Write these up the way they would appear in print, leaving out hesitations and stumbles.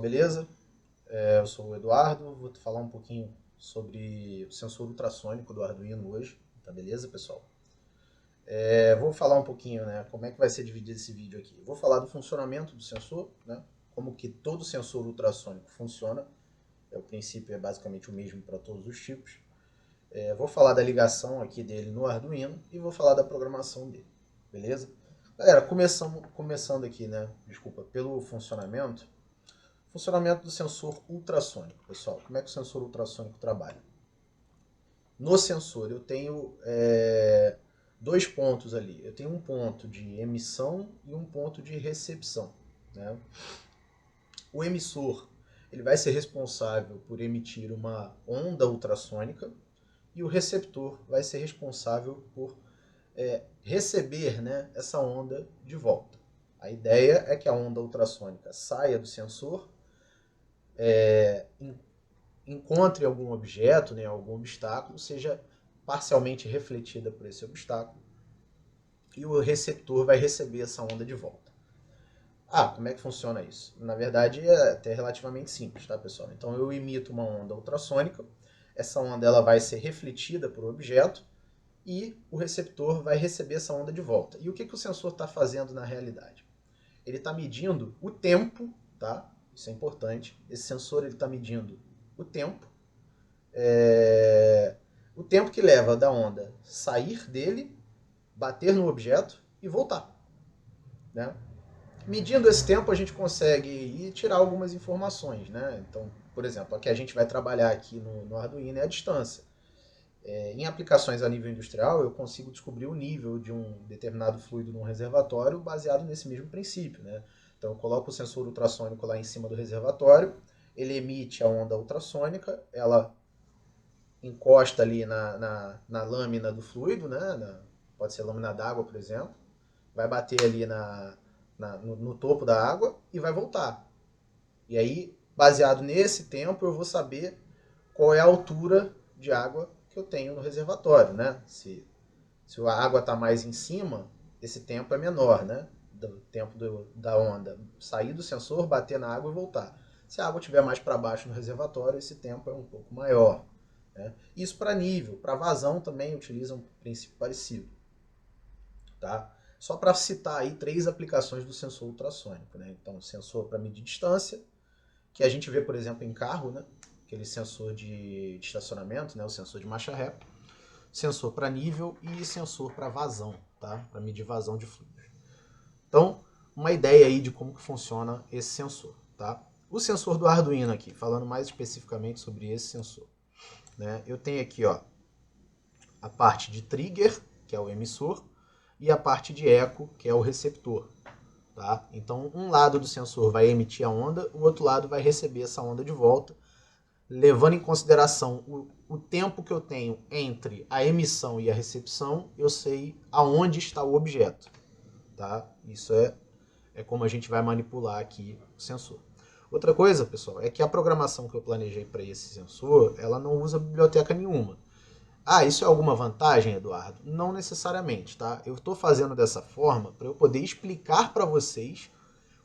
beleza? Eu sou o Eduardo, vou falar um pouquinho sobre o sensor ultrassônico do Arduino hoje, tá beleza, pessoal? Vou falar um pouquinho, né, como é que vai ser dividido esse vídeo aqui. Vou falar do funcionamento do sensor, né, como que todo sensor ultrassônico funciona. O princípio é basicamente o mesmo para todos os tipos. Vou falar da ligação aqui dele no Arduino e vou falar da programação dele, beleza? Galera, começando aqui, né, desculpa, pelo funcionamento. Funcionamento do sensor ultrassônico, pessoal. Como é que o sensor ultrassônico trabalha? No sensor eu tenho dois pontos ali. Eu tenho um ponto de emissão e um ponto de recepção, né? O emissor ele vai ser responsável por emitir uma onda ultrassônica e o receptor vai ser responsável por receber, né, essa onda de volta. A ideia é que a onda ultrassônica saia do sensor, encontre algum objeto, né, algum obstáculo, seja parcialmente refletida por esse obstáculo e o receptor vai receber essa onda de volta. Como é que funciona isso? Na verdade é até relativamente simples, tá, pessoal? Então eu emito uma onda ultrassônica, essa onda ela vai ser refletida por um objeto e o receptor vai receber essa onda de volta. E o que o sensor está fazendo na realidade? Ele está medindo o tempo, tá? Isso é importante. Esse sensor está medindo o tempo, o tempo que leva da onda sair dele, bater no objeto e voltar, né? Medindo esse tempo a gente consegue tirar algumas informações, né? Então, por exemplo, a que a gente vai trabalhar aqui no Arduino é a distância. Em aplicações a nível industrial, eu consigo descobrir o nível de um determinado fluido num reservatório baseado nesse mesmo princípio, né? Então eu coloco o sensor ultrassônico lá em cima do reservatório, ele emite a onda ultrassônica, ela encosta ali na lâmina do fluido, né? Pode ser lâmina d'água, por exemplo, vai bater ali no topo da água e vai voltar. E aí, baseado nesse tempo, eu vou saber qual é a altura de água que eu tenho no reservatório, né? Se a água está mais em cima, esse tempo é menor, né? Do tempo da onda sair do sensor, bater na água e voltar. Se a água estiver mais para baixo no reservatório, esse tempo é um pouco maior, né? Isso para nível, para vazão também utiliza um princípio parecido, tá? Só para citar aí 3 aplicações do sensor ultrassônico, né? Então, sensor para medir distância, que a gente vê, por exemplo, em carro, né? Aquele sensor de estacionamento, né? O sensor de marcha ré, sensor para nível e sensor para vazão, tá? Para medir vazão de fluidos. Então, uma ideia aí de como que funciona esse sensor, tá? O sensor do Arduino aqui, falando mais especificamente sobre esse sensor, né? Eu tenho aqui, ó, a parte de trigger, que é o emissor, e a parte de eco, que é o receptor, tá? Então, um lado do sensor vai emitir a onda, o outro lado vai receber essa onda de volta, levando em consideração o tempo que eu tenho entre a emissão e a recepção, eu sei aonde está o objeto, tá? Isso é como a gente vai manipular aqui o sensor. Outra coisa, pessoal, é que a programação que eu planejei para esse sensor, ela não usa biblioteca nenhuma. Isso é alguma vantagem, Eduardo? Não necessariamente, tá? Eu estou fazendo dessa forma para eu poder explicar para vocês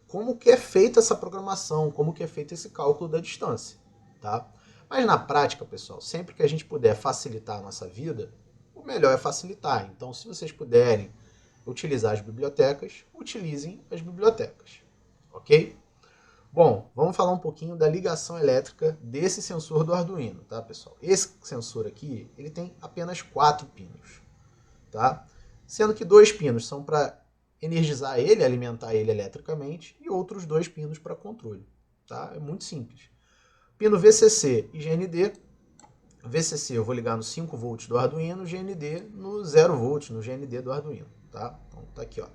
como que é feita essa programação, como que é feito esse cálculo da distância, tá? Mas na prática, pessoal, sempre que a gente puder facilitar a nossa vida, o melhor é facilitar. Então, se vocês puderem utilizar as bibliotecas, utilizem as bibliotecas, ok? Bom, vamos falar um pouquinho da ligação elétrica desse sensor do Arduino, tá, pessoal? Esse sensor aqui, ele tem apenas 4 pinos, tá? Sendo que 2 pinos são para energizar ele, alimentar ele eletricamente, e outros 2 pinos para controle, tá? É muito simples. Pino VCC e GND. VCC eu vou ligar no 5 volts do Arduino, GND no 0 volts, no GND do Arduino, tá? Então tá aqui, ó,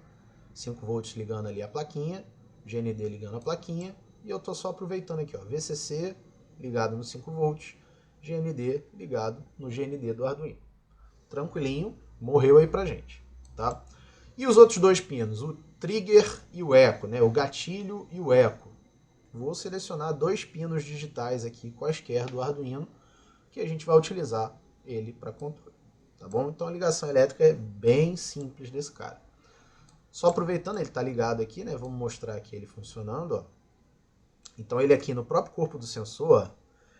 5 volts ligando ali a plaquinha, GND ligando a plaquinha, e eu tô só aproveitando aqui, ó, VCC ligado no 5 volts, GND ligado no GND do Arduino. Tranquilinho, morreu aí pra gente, tá? E os outros 2 pinos, o trigger e o eco, né? O gatilho e o eco. Vou selecionar 2 pinos digitais aqui, quaisquer do Arduino, que a gente vai utilizar ele para controle, tá bom? Então a ligação elétrica é bem simples desse cara. Só aproveitando, ele está ligado aqui, né? Vamos mostrar aqui ele funcionando, ó. Então ele aqui no próprio corpo do sensor,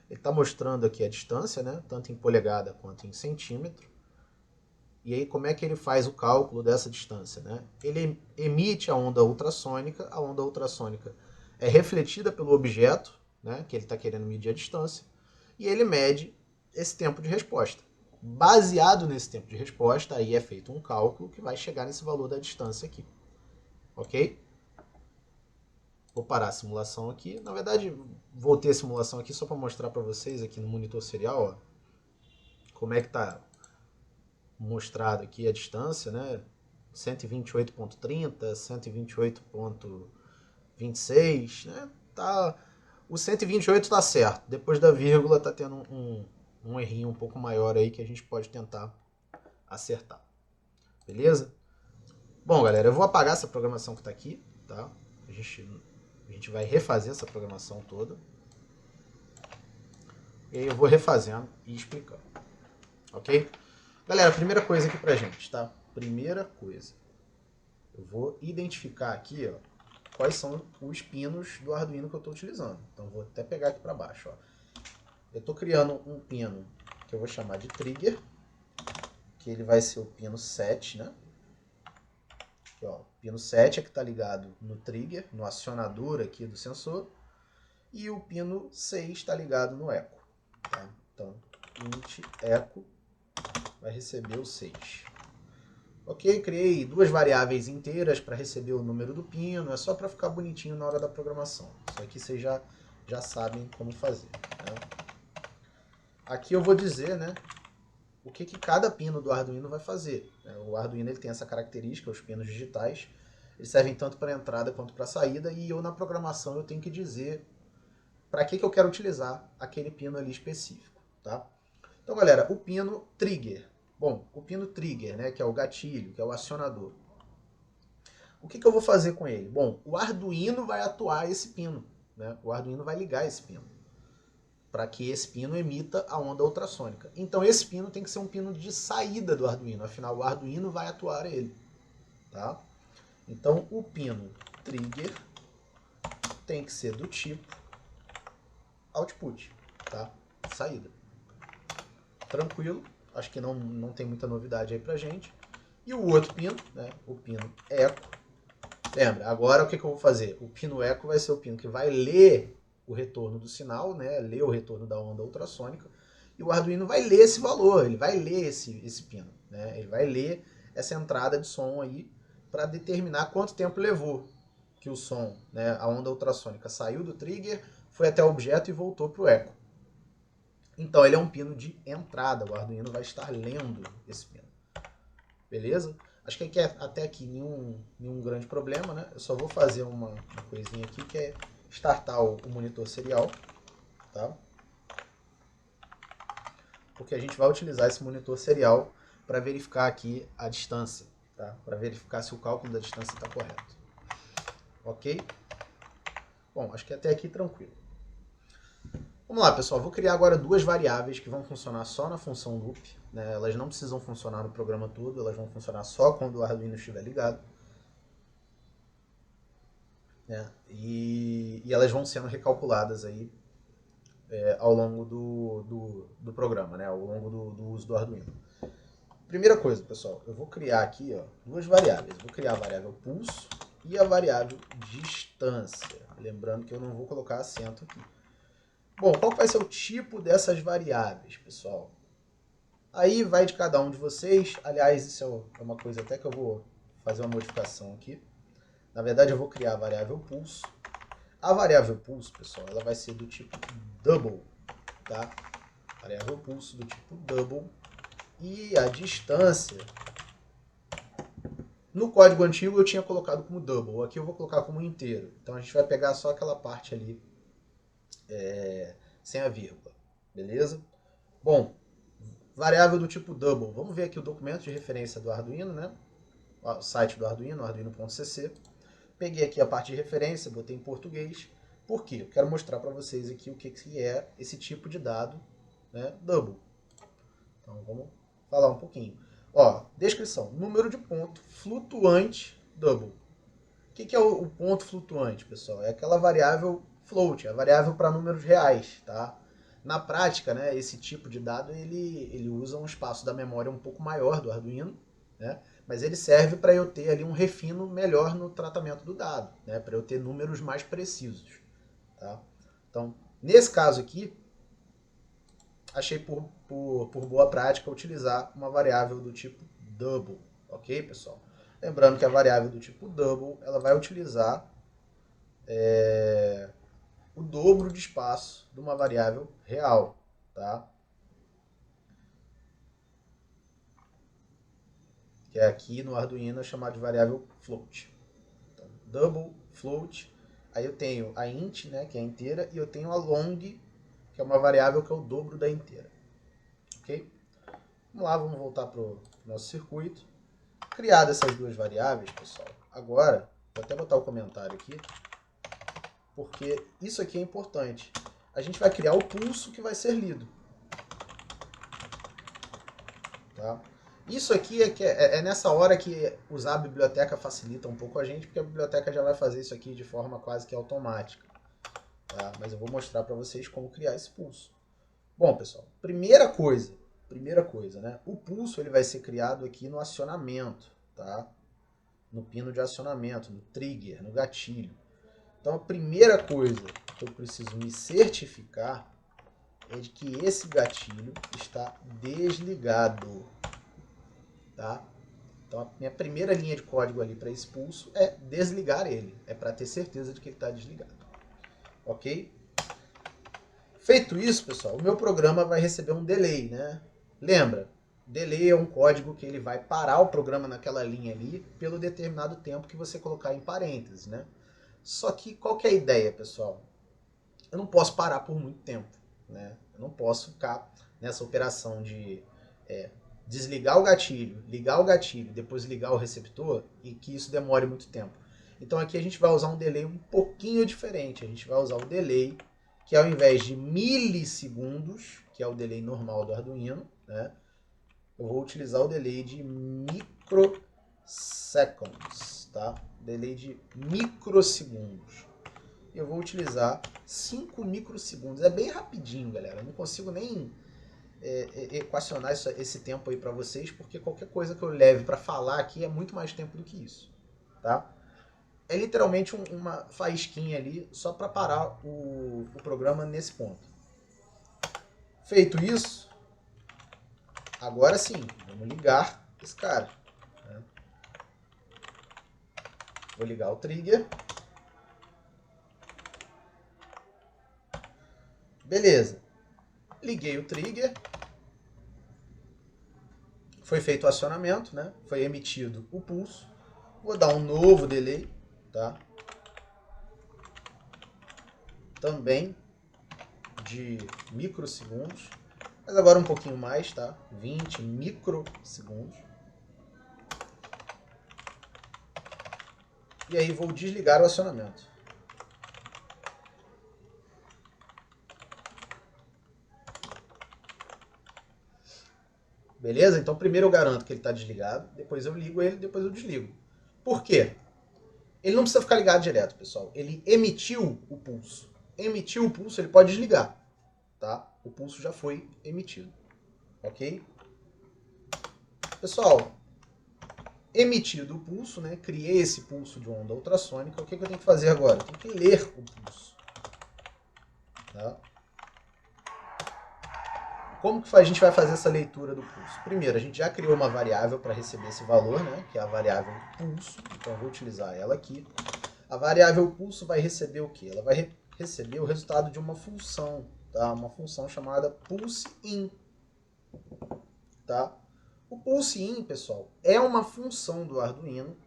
ele está mostrando aqui a distância, né? Tanto em polegada quanto em centímetro. E aí como é que ele faz o cálculo dessa distância, né? Ele emite a onda ultrassônica é refletida pelo objeto, né, que ele está querendo medir a distância, e ele mede esse tempo de resposta. Baseado nesse tempo de resposta, aí é feito um cálculo que vai chegar nesse valor da distância aqui. Ok? Vou parar a simulação aqui. Na verdade, vou ter a simulação aqui só para mostrar para vocês aqui no monitor serial, ó, como é que está mostrado aqui a distância, né? 128.30, 128.26, né? Tá, o 128 está certo. Depois da vírgula tá tendo um errinho um pouco maior aí que a gente pode tentar acertar. Beleza? Bom, galera, eu vou apagar essa programação que está aqui, tá? A gente vai refazer essa programação toda. E aí eu vou refazendo e explicando. Ok? Galera, primeira coisa aqui pra gente, tá? Primeira coisa. Eu vou identificar aqui, ó, quais são os pinos do Arduino que eu estou utilizando. Então vou até pegar aqui para baixo, ó. Eu estou criando um pino que eu vou chamar de trigger, que ele vai ser o pino 7, né? Aqui, ó, o pino 7 é que está ligado no trigger, no acionador aqui do sensor, e o pino 6 está ligado no eco. Tá? Então, int eco vai receber o 6. Ok, criei duas variáveis inteiras para receber o número do pino, é só para ficar bonitinho na hora da programação. Isso aqui vocês já sabem como fazer. Né? Aqui eu vou dizer, né, o que cada pino do Arduino vai fazer. Né? O Arduino ele tem essa característica, os pinos digitais, eles servem tanto para entrada quanto para saída, e eu na programação eu tenho que dizer para que eu quero utilizar aquele pino ali específico. Tá? Então, galera, o pino trigger. Bom, o pino trigger, né, que é o gatilho, que é o acionador. O que eu vou fazer com ele? Bom, o Arduino vai atuar esse pino. Né? O Arduino vai ligar esse pino para que esse pino emita a onda ultrassônica. Então esse pino tem que ser um pino de saída do Arduino, afinal o Arduino vai atuar ele. Tá? Então o pino trigger tem que ser do tipo output, tá? Saída. Tranquilo, acho que não tem muita novidade aí pra gente. E o outro pino, né, o pino eco. Lembra, agora o que eu vou fazer? O pino eco vai ser o pino que vai ler o retorno do sinal, né, ler o retorno da onda ultrassônica, e o Arduino vai ler esse valor, ele vai ler esse pino, né, ele vai ler essa entrada de som aí para determinar quanto tempo levou que o som, né, a onda ultrassônica saiu do trigger, foi até o objeto e voltou para o eco. Então ele é um pino de entrada, o Arduino vai estar lendo esse pino. Beleza? Acho que até aqui nenhum grande problema, né? Eu só vou fazer uma coisinha aqui que é startar o monitor serial, tá? Porque a gente vai utilizar esse monitor serial para verificar aqui a distância, tá? Para verificar se o cálculo da distância está correto. Ok? Bom, acho que até aqui tranquilo. Vamos lá, pessoal. Vou criar agora duas variáveis que vão funcionar só na função loop. Né? Elas não precisam funcionar no programa todo, elas vão funcionar só quando o Arduino estiver ligado. Né? E elas vão sendo recalculadas aí ao longo do programa, né? Ao longo do uso do Arduino. Primeira coisa, pessoal, eu vou criar aqui duas variáveis. Vou criar a variável pulso e a variável distância. Lembrando que eu não vou colocar acento aqui. Bom, qual vai ser o tipo dessas variáveis, pessoal? Aí vai de cada um de vocês. Aliás, isso é uma coisa até que eu vou fazer uma modificação aqui. Na verdade, eu vou criar a variável pulso. A variável pulso, pessoal, ela vai ser do tipo double, tá? Variável pulso do tipo double. E a distância, no código antigo eu tinha colocado como double. Aqui eu vou colocar como inteiro. Então a gente vai pegar só aquela parte ali sem a vírgula, beleza? Bom, variável do tipo double. Vamos ver aqui o documento de referência do Arduino, né? O site do Arduino, arduino.cc. Peguei aqui a parte de referência, botei em português. Por quê? Eu quero mostrar para vocês aqui o que é esse tipo de dado, né? Double. Então vamos falar um pouquinho. Ó, descrição. Número de ponto flutuante double. O que é o ponto flutuante, pessoal? É aquela variável float, a variável para números reais, tá? Na prática, né, esse tipo de dado ele usa um espaço da memória um pouco maior do Arduino, né? Mas ele serve para eu ter ali um refino melhor no tratamento do dado, né? Para eu ter números mais precisos, tá? Então, nesse caso aqui, achei por boa prática utilizar uma variável do tipo double, ok, pessoal? Lembrando que a variável do tipo double, ela vai utilizar o dobro de espaço de uma variável real, tá? Que é aqui no Arduino é chamado de variável float. Então, double float, aí eu tenho a int, né, que é inteira, e eu tenho a long, que é uma variável que é o dobro da inteira, ok? Vamos lá, vamos voltar para o nosso circuito. Criadas essas duas variáveis, pessoal, agora, vou até botar o comentário aqui, porque isso aqui é importante. A gente vai criar o pulso que vai ser lido. Tá? Isso aqui é nessa hora que usar a biblioteca facilita um pouco a gente, porque a biblioteca já vai fazer isso aqui de forma quase que automática. Tá? Mas eu vou mostrar para vocês como criar esse pulso. Bom, pessoal, primeira coisa, né? O pulso ele vai ser criado aqui no acionamento, tá? No pino de acionamento, no trigger, no gatilho. Então a primeira coisa que eu preciso me certificar é de que esse gatilho está desligado, tá? Então a minha primeira linha de código ali para esse pulso é desligar ele, é para ter certeza de que ele está desligado, ok? Feito isso, pessoal, o meu programa vai receber um delay, né? Lembra, delay é um código que ele vai parar o programa naquela linha ali pelo determinado tempo que você colocar em parênteses, né? Só que qual que é a ideia, pessoal? Eu não posso parar por muito tempo, né? Eu não posso ficar nessa operação de desligar o gatilho, ligar o gatilho, depois ligar o receptor e que isso demore muito tempo. Então aqui a gente vai usar um delay um pouquinho diferente. A gente vai usar o delay que ao invés de milissegundos, que é o delay normal do Arduino, né? Eu vou utilizar o delay de microseconds, tá? Delay de microsegundos. Eu vou utilizar 5 microsegundos. É bem rapidinho, galera. Eu não consigo nem equacionar esse tempo aí para vocês, porque qualquer coisa que eu leve para falar aqui é muito mais tempo do que isso, tá? É literalmente uma faísquinha ali só para parar o programa nesse ponto. Feito isso, agora sim, vamos ligar esse cara, né? Vou ligar o trigger. Beleza. Liguei o trigger. Foi feito o acionamento, né? Foi emitido o pulso. Vou dar um novo delay, tá? Também de microsegundos, mas agora um pouquinho mais, tá? 20 microsegundos. E aí vou desligar o acionamento. Beleza? Então primeiro eu garanto que ele está desligado, depois eu ligo ele, depois eu desligo. Por quê? Ele não precisa ficar ligado direto, pessoal. Ele emitiu o pulso. Emitiu o pulso, ele pode desligar, tá? O pulso já foi emitido, ok? Pessoal, emitido o pulso, né? Criei esse pulso de onda ultrassônica. O que eu tenho que fazer agora? Eu tenho que ler o pulso, tá? Como que a gente vai fazer essa leitura do pulso? Primeiro, a gente já criou uma variável para receber esse valor, né? Que é a variável pulso. Então eu vou utilizar ela aqui. A variável pulso vai receber o quê? Ela vai receber o resultado de uma função, tá? Uma função chamada pulseIn, tá? O pulseIn, pessoal, é uma função do Arduino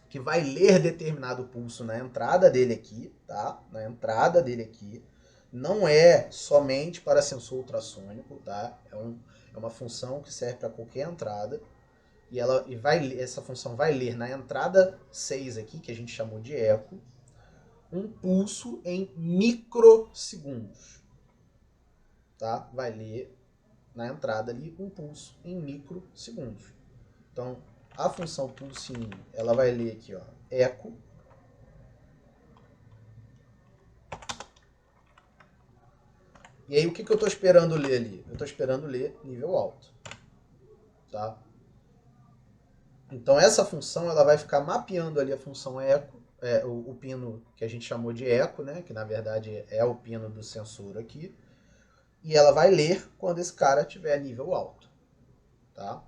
que vai ler determinado pulso na entrada dele aqui, tá? Na entrada dele aqui. Não é somente para sensor ultrassônico, tá? É uma função que serve para qualquer entrada. Essa função vai ler na entrada 6 aqui, que a gente chamou de eco, um pulso em microsegundos. Tá? Vai ler na entrada ali um pulso em microsegundos. Então, a função pulseIn, ela vai ler aqui, ó, eco, E aí o que eu estou esperando ler ali? Eu estou esperando ler nível alto. Tá? Então essa função ela vai ficar mapeando ali a função eco, o pino que a gente chamou de eco, né? Que na verdade é o pino do sensor aqui. E ela vai ler quando esse cara tiver nível alto. Tá?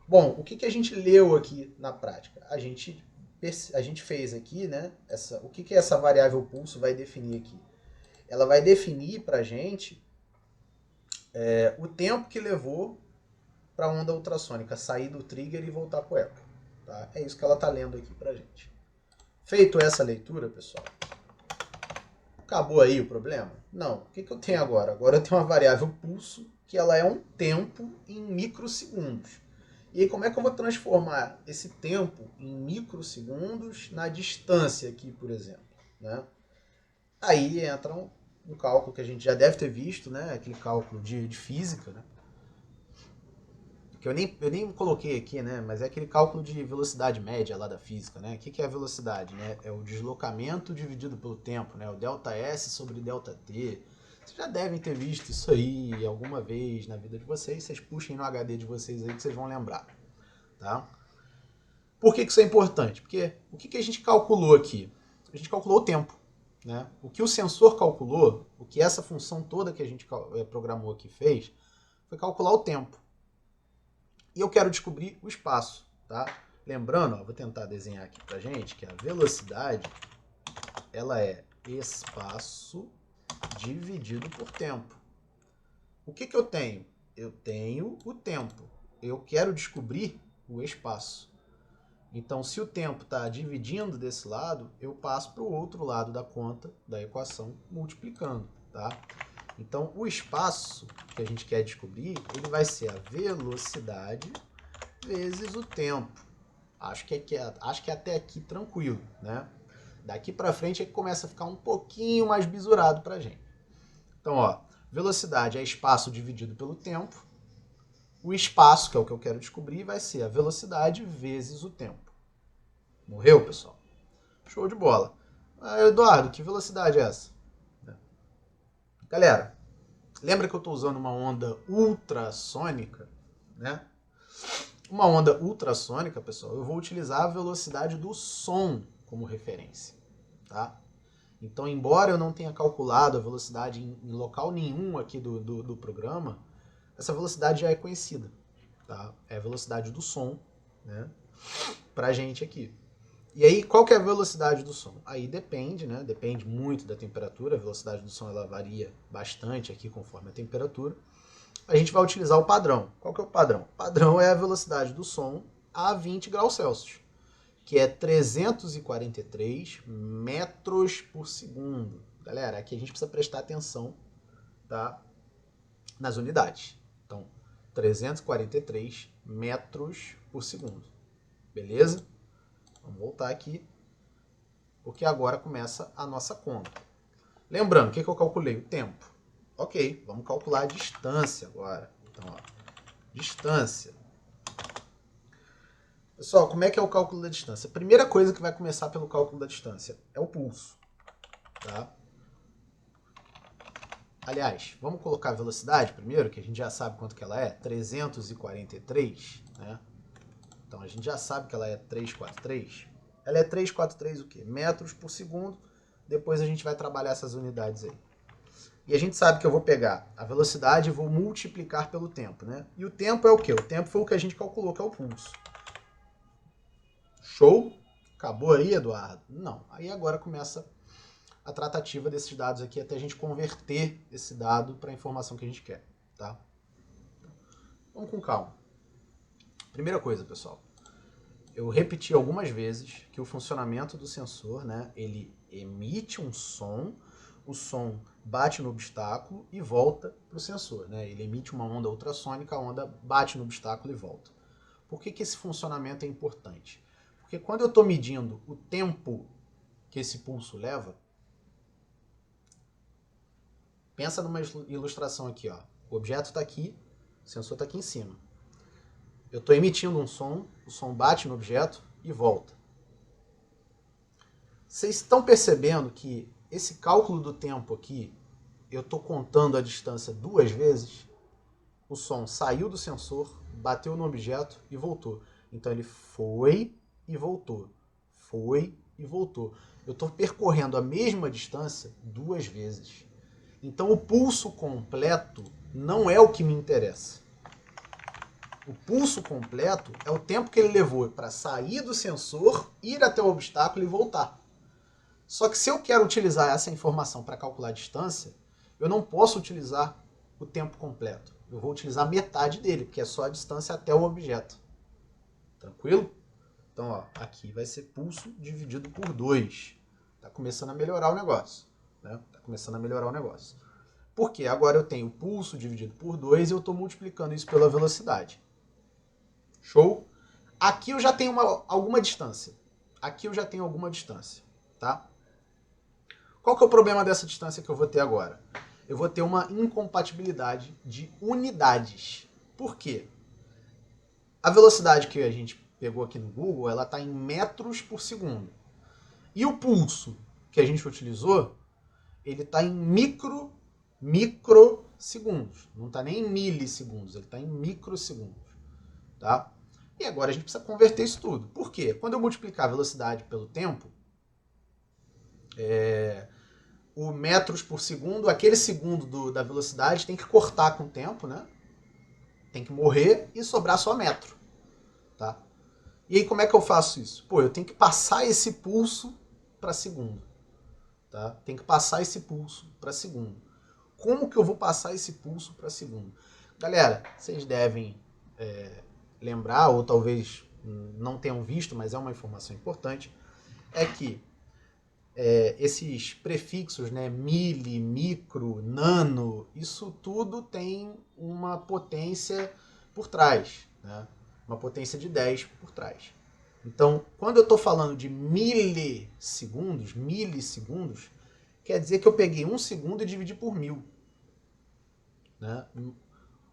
Bom, o que a gente leu aqui na prática? A gente fez aqui, né? O que essa variável pulso vai definir aqui? Ela vai definir para a gente o tempo que levou para a onda ultrassônica sair do trigger e voltar para o eco. Tá? É isso que ela está lendo aqui para a gente. Feito essa leitura, pessoal, acabou aí o problema? Não. O que eu tenho agora? Agora eu tenho uma variável pulso que ela é um tempo em microsegundos. E aí como é que eu vou transformar esse tempo em microsegundos na distância aqui, por exemplo? Né? Aí entra um cálculo que a gente já deve ter visto, né? Aquele cálculo de física, né? Que eu nem coloquei aqui, né? Mas é aquele cálculo de velocidade média lá da física, né? O que é a velocidade, né? É o deslocamento dividido pelo tempo, né? O delta S sobre delta T. Vocês já devem ter visto isso aí alguma vez na vida de vocês. Vocês puxem no HD de vocês aí que vocês vão lembrar, tá? Por que isso é importante? Porque o que a gente calculou aqui? A gente calculou o tempo, né? O que o sensor calculou, o que essa função toda que a gente programou aqui fez, foi calcular o tempo. E eu quero descobrir o espaço, tá? Lembrando, ó, vou tentar desenhar aqui pra gente, que a velocidade, ela é espaço dividido por tempo. O que eu tenho? Eu tenho o tempo. Eu quero descobrir o espaço. Então, se o tempo está dividindo desse lado, eu passo para o outro lado da conta, da equação, multiplicando, tá? Então, o espaço que a gente quer descobrir, ele vai ser a velocidade vezes o tempo. Acho que até aqui tranquilo, né? Daqui para frente é que começa a ficar um pouquinho mais bisurado para a gente. Então, ó, velocidade é espaço dividido pelo tempo. O espaço, que é o que eu quero descobrir, vai ser a velocidade vezes o tempo. Morreu, pessoal? Show de bola. Eduardo, que velocidade é essa? Galera, lembra que eu estou usando uma onda ultrassônica, né? Uma onda ultrassônica, pessoal, eu vou utilizar a velocidade do som como referência, tá? Então, embora eu não tenha calculado a velocidade em local nenhum aqui do programa, essa velocidade já é conhecida, tá? É a velocidade do som, né? Pra gente aqui. E aí, qual que é a velocidade do som? Aí depende, né? Depende muito da temperatura. A velocidade do som ela varia bastante aqui conforme a temperatura. A gente vai utilizar o padrão. Qual que é o padrão? O padrão é a velocidade do som a 20 graus Celsius, que é 343 metros por segundo. Galera, aqui a gente precisa prestar atenção, tá? Nas unidades. Então, 343 metros por segundo. Beleza? Vamos voltar aqui, porque agora começa a nossa conta. Lembrando, o que eu calculei? O tempo. Ok, vamos calcular a distância agora. Então, ó, distância. Pessoal, como é que é o cálculo da distância? A primeira coisa que vai começar pelo cálculo da distância é o pulso. Tá? Aliás, vamos colocar a velocidade primeiro, que a gente já sabe quanto que ela é. 343, né? Então, a gente já sabe que ela é 343. Ela é 343 o quê? Metros por segundo. Depois a gente vai trabalhar essas unidades aí. E a gente sabe que eu vou pegar a velocidade e vou multiplicar pelo tempo, né? E o tempo é o quê? O tempo foi o que a gente calculou, que é o pulso. Show? Acabou aí, Eduardo? Não. Aí agora começa a tratativa desses dados aqui até a gente converter esse dado para a informação que a gente quer, tá? Vamos com calma. Primeira coisa, pessoal. Eu repeti algumas vezes que o funcionamento do sensor, né, ele emite um som, o som bate no obstáculo e volta para o sensor, né? Ele emite uma onda ultrassônica, a onda bate no obstáculo e volta. Por que esse funcionamento é importante? Porque quando eu estou medindo o tempo que esse pulso leva, pensa numa ilustração aqui, ó. O objeto está aqui, o sensor está aqui em cima. Eu estou emitindo um som, o som bate no objeto e volta. Vocês estão percebendo que esse cálculo do tempo aqui, eu estou contando a distância 2 vezes, o som saiu do sensor, bateu no objeto e voltou. Então ele foi e voltou, foi e voltou. Eu estou percorrendo a mesma distância 2 vezes. Então o pulso completo não é o que me interessa. O pulso completo é o tempo que ele levou para sair do sensor, ir até o obstáculo e voltar. Só que se eu quero utilizar essa informação para calcular a distância, eu não posso utilizar o tempo completo. Eu vou utilizar metade dele, porque é só a distância até o objeto. Tranquilo? Então, ó, aqui vai ser pulso dividido por 2. Está começando a melhorar o negócio. Né? Tá começando a melhorar o negócio. Porque agora eu tenho pulso dividido por 2 e eu estou multiplicando isso pela velocidade. Show? Aqui eu já tenho alguma distância. Aqui eu já tenho alguma distância. Tá? Qual que é o problema dessa distância que eu vou ter agora? Eu vou ter uma incompatibilidade de unidades. Por quê? A velocidade que a gente pegou aqui no Google, ela está em metros por segundo. E o pulso que a gente utilizou, ele está em microsegundos. Não está nem em milissegundos, ele está em microsegundos. Tá? E agora a gente precisa converter isso tudo. Por quê? Quando eu multiplicar a velocidade pelo tempo, o metros por segundo, aquele segundo da velocidade tem que cortar com o tempo, né? Tem que morrer e sobrar só metro. Tá? E aí como é que eu faço isso? Pô, eu tenho que passar esse pulso para segundo. Tá? Tem que passar esse pulso para segundo. Como que eu vou passar esse pulso para segundo? Galera, vocês devem lembrar, ou talvez não tenham visto, mas é uma informação importante, é que esses prefixos, né, mili, micro, nano, isso tudo tem uma potência por trás, né? Uma potência de 10 por trás. Então, quando eu estou falando de milissegundos, quer dizer que eu peguei 1 segundo e dividi por 1000. Né?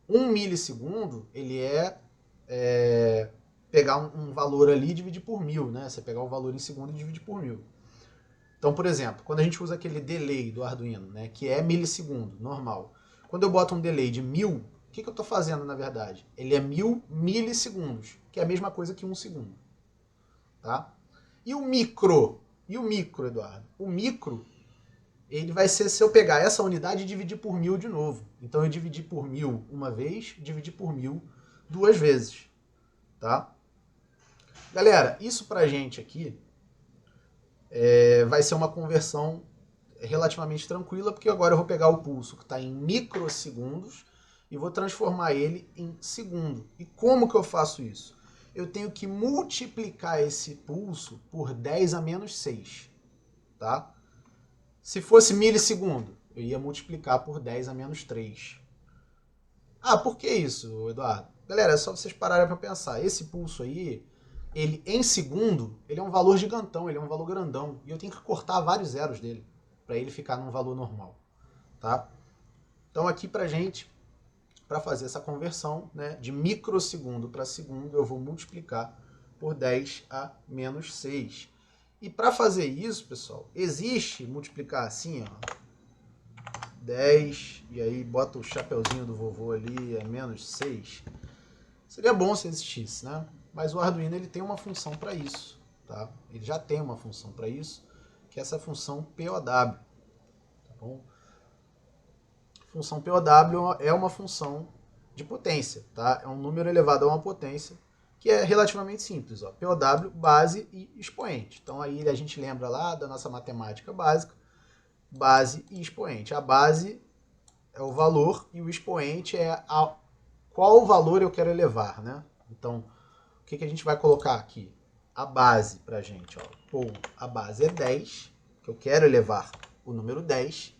1 milissegundo, ele pegar um valor ali e dividir por 1000. Né? Você pegar o valor em segundo e dividir por 1000. Então, por exemplo, quando a gente usa aquele delay do Arduino, né, que é milissegundo, normal. Quando eu boto um delay de 1000, o que eu estou fazendo, na verdade? Ele é 1000 milissegundos, que é a mesma coisa que 1 segundo. Tá? E o micro, Eduardo? O micro, ele vai ser se eu pegar essa unidade e dividir por 1000 de novo. Então eu dividi por 1000 uma vez, dividi por 1000 duas vezes. Tá? Galera, isso pra gente aqui vai ser uma conversão relativamente tranquila, porque agora eu vou pegar o pulso que está em microsegundos e vou transformar ele em segundo. E como que eu faço isso? Eu tenho que multiplicar esse pulso por 10 a menos 6. Tá? Se fosse milissegundo, eu ia multiplicar por 10 a menos 3. Ah, por que isso, Eduardo? Galera, é só vocês pararem para pensar. Esse pulso aí, ele em segundo, ele é um valor gigantão, ele é um valor grandão. E eu tenho que cortar vários zeros dele para ele ficar num valor normal. Tá? Então aqui pra gente, para fazer essa conversão, né, de microsegundo para segundo, eu vou multiplicar por 10 a menos 6. E para fazer isso, pessoal, existe multiplicar assim, ó, 10, e aí bota o chapeuzinho do vovô ali, é menos 6. Seria bom se existisse, né? Mas o Arduino ele tem uma função para isso. Tá? Ele já tem uma função para isso, que é essa função POW. Tá bom? Função POW é uma função de potência, tá? É um número elevado a uma potência que é relativamente simples. Ó. POW, base e expoente. Então aí a gente lembra lá da nossa matemática básica, base e expoente. A base é o valor e o expoente é qual valor eu quero elevar, né? Então, o que a gente vai colocar aqui? A base pra gente, ó. Pô, a base é 10, que eu quero elevar o número 10,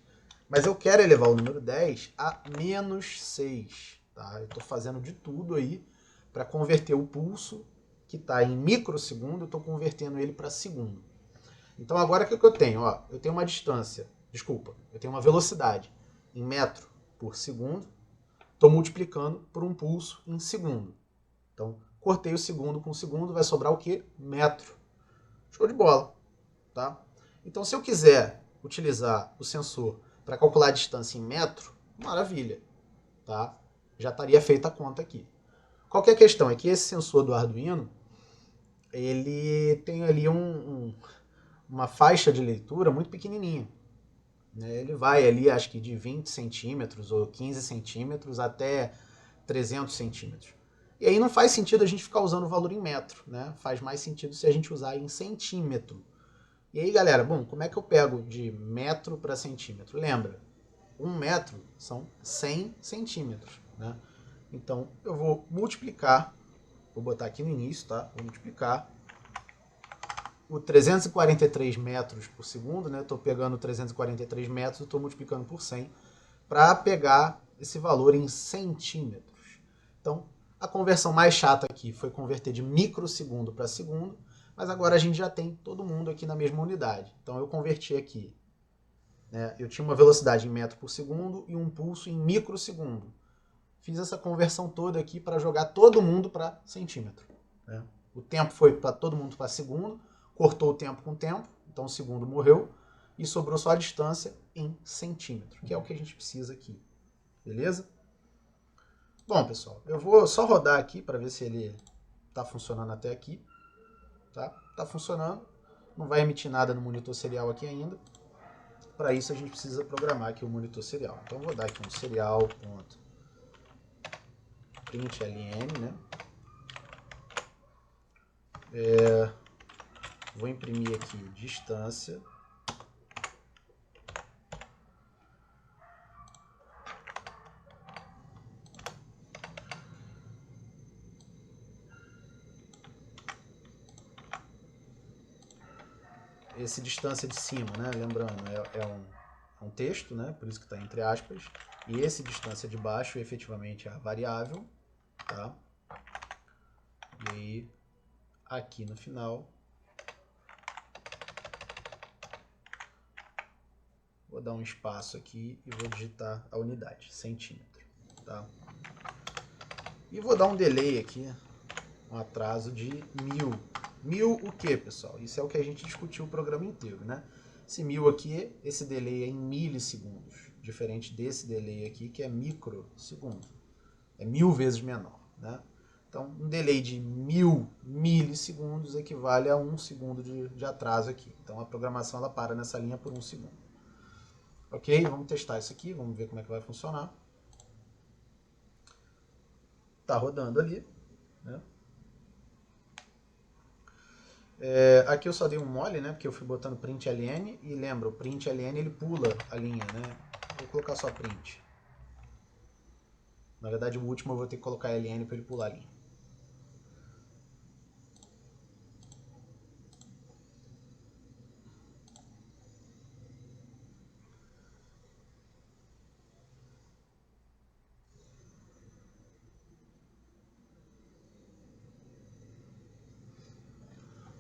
mas eu quero elevar o número 10 a menos 6, tá? Eu tô fazendo de tudo aí para converter o pulso, que está em microsegundo, eu estou convertendo ele para segundo. Então agora o que eu tenho? Ó, eu tenho uma distância, eu tenho uma velocidade em metro por segundo, estou multiplicando por um pulso em segundo. Então, cortei o segundo com o segundo, vai sobrar o quê? Metro. Show de bola. Tá? Então, se eu quiser utilizar o sensor para calcular a distância em metro, maravilha, tá? Já estaria feita a conta aqui. Qual que é a questão? É que esse sensor do Arduino, ele tem ali uma faixa de leitura muito pequenininha. Ele vai ali, acho que de 20 centímetros ou 15 centímetros até 300 centímetros. E aí não faz sentido a gente ficar usando o valor em metro, né? Faz mais sentido se a gente usar em centímetro. E aí, galera, bom, como é que eu pego de metro para centímetro? Lembra, 1 metro são 100 centímetros, né? Então, eu vou multiplicar, vou botar aqui no início, tá? Vou multiplicar o 343 metros por segundo, né? Estou pegando 343 metros e estou multiplicando por 100 para pegar esse valor em centímetros. Então, a conversão mais chata aqui foi converter de microsegundo para segundo, mas agora a gente já tem todo mundo aqui na mesma unidade. Então, eu converti aqui. Né? Eu tinha uma velocidade em metro por segundo e um pulso em microsegundo. Fiz essa conversão toda aqui para jogar todo mundo para centímetro. Né? O tempo foi para todo mundo para segundo, cortou o tempo com o tempo, então o segundo morreu, e sobrou só a distância em centímetro, que é o que a gente precisa aqui. Beleza? Bom, pessoal, eu vou só rodar aqui para ver se ele está funcionando até aqui. Tá? Tá funcionando. Não vai emitir nada no monitor serial aqui ainda. Para isso a gente precisa programar aqui o monitor serial. Então eu vou dar aqui um serial.println, né? Vou imprimir aqui distância. Esse distância de cima, né? Lembrando, é um texto, né? Por isso que está entre aspas. E esse distância de baixo efetivamente é a variável, tá? E aí, aqui no final, vou dar um espaço aqui e vou digitar a unidade, centímetro, tá? E vou dar um delay aqui, um atraso de 1000. 1000 o que, pessoal? Isso é o que a gente discutiu o programa inteiro, né? Esse 1000 aqui, esse delay é em milissegundos, diferente desse delay aqui que é microsegundo. É 1000 vezes menor, né? Então, um delay de 1000 milissegundos equivale a 1 segundo de atraso aqui. Então, a programação ela para nessa linha por 1 segundo. Ok? Vamos testar isso aqui, vamos ver como é que vai funcionar. Tá rodando ali, né? Aqui eu só dei um mole, né? Porque eu fui botando println e lembra, o println ele pula a linha, né? Vou colocar só print. Na verdade, o último eu vou ter que colocar ln para ele pular a linha.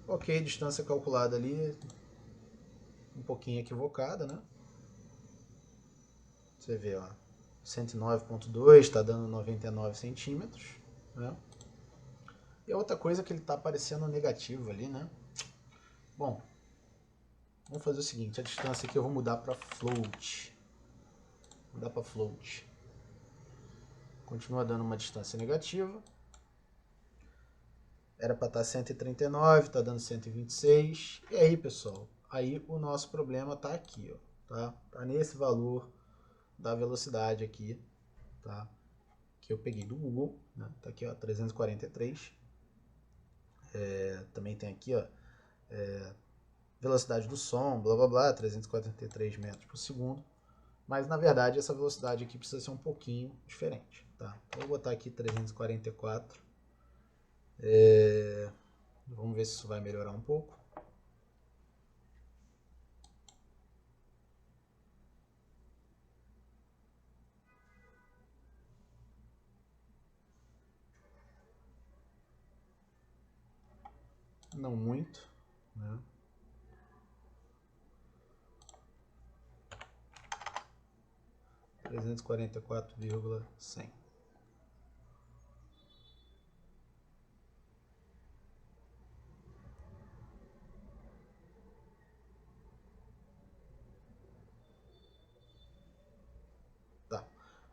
Ok, distância calculada ali, um pouquinho equivocada, né? Você vê, ó, 109.2 está dando 99 centímetros, né? E a outra coisa é que ele está aparecendo negativo ali, né? Bom, vamos fazer o seguinte, a distância aqui eu vou mudar para float. Mudar para float. Continua dando uma distância negativa. Era para estar 139, está dando 126. E aí, pessoal, aí o nosso problema está aqui, ó, tá? Tá nesse valor da velocidade aqui, tá? Que eu peguei do Google, né? Tá aqui, ó, 343. Também tem aqui, ó, velocidade do som, blá blá blá, 343 metros por segundo. Mas na verdade essa velocidade aqui precisa ser um pouquinho diferente, tá? Então, eu vou botar aqui 344. Vamos ver se isso vai melhorar um pouco. Não muito, né? Trezentos e quarenta e quatro vírgula 100.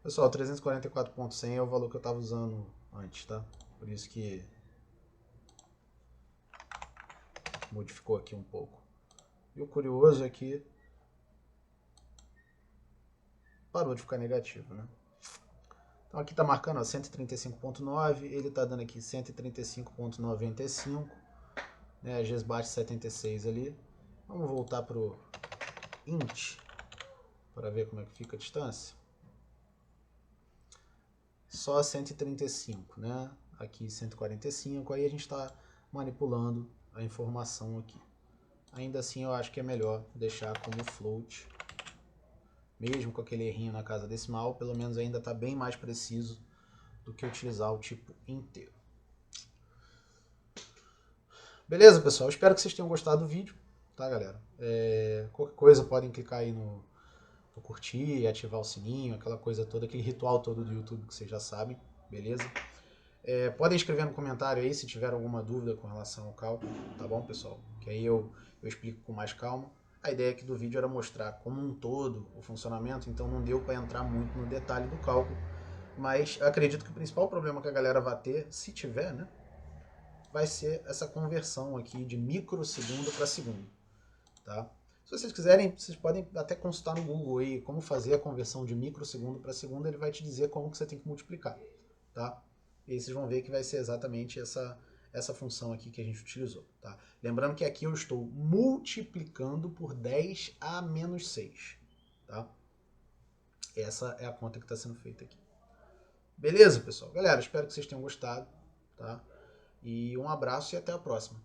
Pessoal, 344.100 é o valor que eu estava usando antes, tá? Por isso que modificou aqui um pouco. E o curioso é que parou de ficar negativo, né? Então aqui está marcando 135.9, ele está dando aqui 135.95, né? Às vezes bate 76 ali. Vamos voltar para o int para ver como é que fica a distância. Só 135, né? Aqui 145, aí a gente está manipulando a informação aqui. Ainda assim eu acho que é melhor deixar como float, mesmo com aquele errinho na casa decimal, pelo menos ainda está bem mais preciso do que utilizar o tipo inteiro. Beleza, pessoal? Espero que vocês tenham gostado do vídeo, tá, galera? Qualquer coisa podem clicar aí no curtir, ativar o sininho, aquela coisa toda, aquele ritual todo do YouTube que vocês já sabem, beleza? Podem escrever no comentário aí se tiver alguma dúvida com relação ao cálculo, tá bom, pessoal? Que aí eu explico com mais calma. A ideia aqui do vídeo era mostrar como um todo o funcionamento, então não deu para entrar muito no detalhe do cálculo, mas acredito que o principal problema que a galera vai ter, se tiver, né, vai ser essa conversão aqui de microsegundo para segundo, tá? Se vocês quiserem, vocês podem até consultar no Google aí como fazer a conversão de microsegundo para segundo, ele vai te dizer como que você tem que multiplicar, tá? E aí vocês vão ver que vai ser exatamente essa função aqui que a gente utilizou, tá? Lembrando que aqui eu estou multiplicando por 10 a menos 6, tá? Essa é a conta que está sendo feita aqui. Beleza, pessoal? Galera, espero que vocês tenham gostado, tá? E um abraço e até a próxima.